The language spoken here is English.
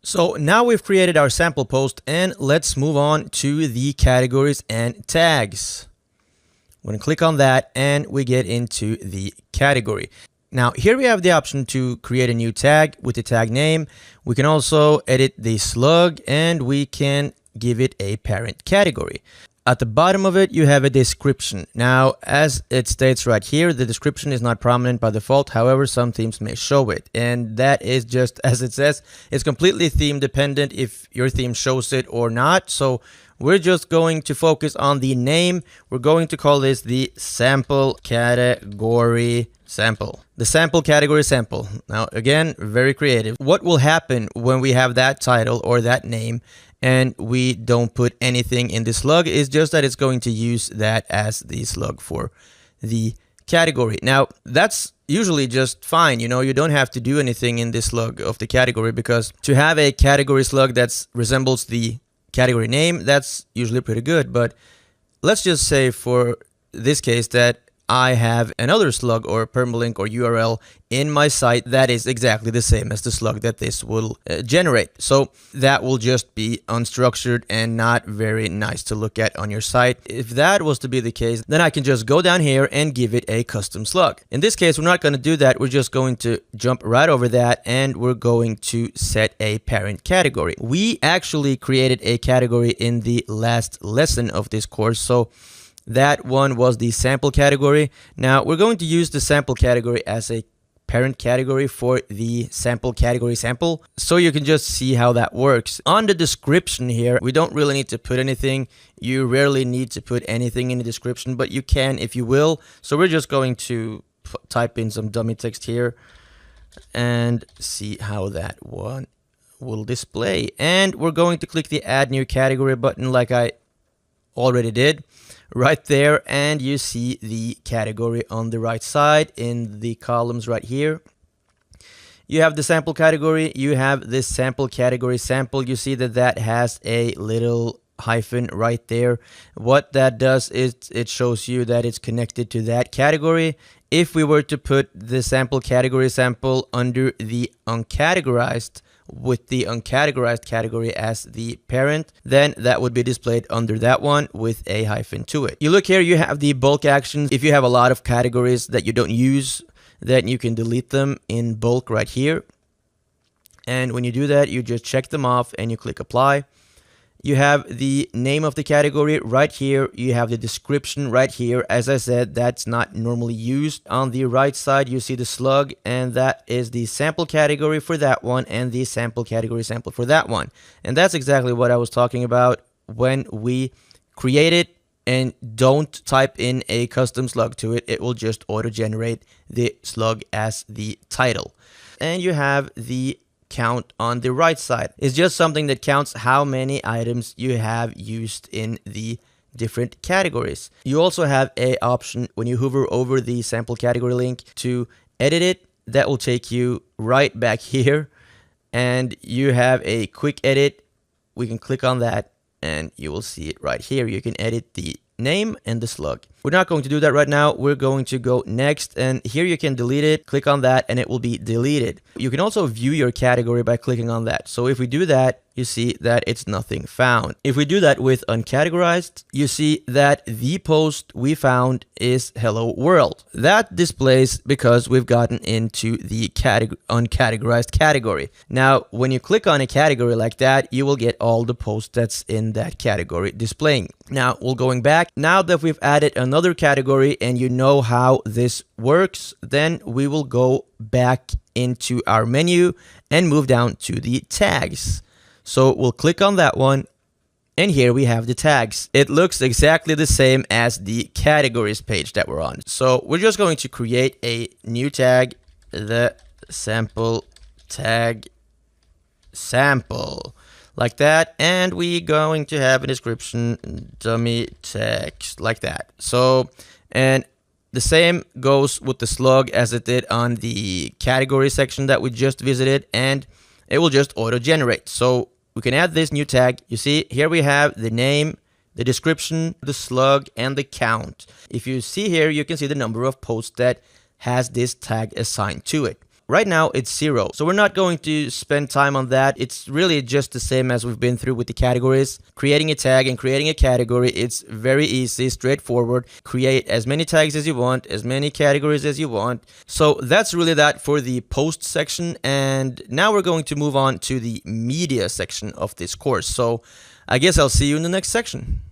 So now we've created our sample post, and let's move on to the categories and tags. We're going to click on that and we get into the category. Now here we have the option to create a new tag with the tag name. We can also edit the slug and we can give it a parent category. At the bottom of it, you have a description. Now, as it states right here, the description is not prominent by default. However, some themes may show it. And that is just as it says. It's completely theme dependent if your theme shows it or not. So we're just going to focus on the name. We're going to call this the sample category sample. The sample category sample. Now, again, very creative. What will happen when we have that title or that name and we don't put anything in the slug is just that it's going to use that as the slug for the category. Now, that's usually just fine. You know, you don't have to do anything in this slug of the category, because to have a category slug that resembles the category name, that's usually pretty good. But let's just say for this case that I have another slug or permalink or URL in my site that is exactly the same as the slug that this will generate. So that will just be unstructured and not very nice to look at on your site. If that was to be the case, then I can just go down here and give it a custom slug. In this case, we're not going to do that. We're just going to jump right over that and we're going to set a parent category. We actually created a category in the last lesson of this course. So that one was the sample category. Now we're going to use the sample category as a parent category for the sample category sample, so you can just see how that works. On the description here, we don't really need to put anything. You rarely need to put anything in the description, but you can if you will. So we're just going to type in some dummy text here and see how that one will display. And we're going to click the add new category button like I already did right there, and you see the category on the right side in the columns right here. You have the sample category, you have this sample category sample. You see that that has a little hyphen right there. What that does is it shows you that it's connected to that category. If we were to put the sample category sample under the uncategorized with the uncategorized category as the parent, then that would be displayed under that one with a hyphen to it. You look here, you have the bulk actions. If you have a lot of categories that you don't use, then you can delete them in bulk right here. And when you do that, you just check them off and you click apply. You have the name of the category right here. You have the description right here. As I said, that's not normally used. On the right side, you see the slug, and that is the sample category for that one and the sample category sample for that one. And that's exactly what I was talking about when we create it and don't type in a custom slug to it. It will just auto-generate the slug as the title. And you have the count on the right side. It's just something that counts how many items you have used in the different categories. You also have an option when you hover over the sample category link to edit it. That will take you right back here, and you have a quick edit. We can click on that and you will see it right here. You can edit the name and the slug. We're not going to do that right now. We're going to go next, and here you can delete it. Click on that and it will be deleted. You can also view your category by clicking on that. So if we do that, you see that it's nothing found. If we do that with uncategorized, you see that the post we found is hello world. That displays because we've gotten into the uncategorized category. Now, when you click on a category like that, you will get all the posts that's in that category displaying. Now, we're going back. Now that we've added another category and you know how this works, then we will go back into our menu and move down to the tags. So we'll click on that one, and here we have the tags. It looks exactly the same as the categories page that we're on. So we're just going to create a new tag, the sample tag sample, like that, and we're going to have a description, dummy text, like that. So, and the same goes with the slug as it did on the category section that we just visited, and it will just auto-generate. So we can add this new tag. You see, here we have the name, the description, the slug, and the count. If you see here, you can see the number of posts that has this tag assigned to it. right now it's 0. So we're not going to spend time on that. It's really just the same as we've been through with the categories. Creating a tag and creating a category, it's very easy, straightforward. Create as many tags as you want, as many categories as you want. So that's really that for the post section. And now we're going to move on to the media section of this course. So I guess I'll see you in the next section.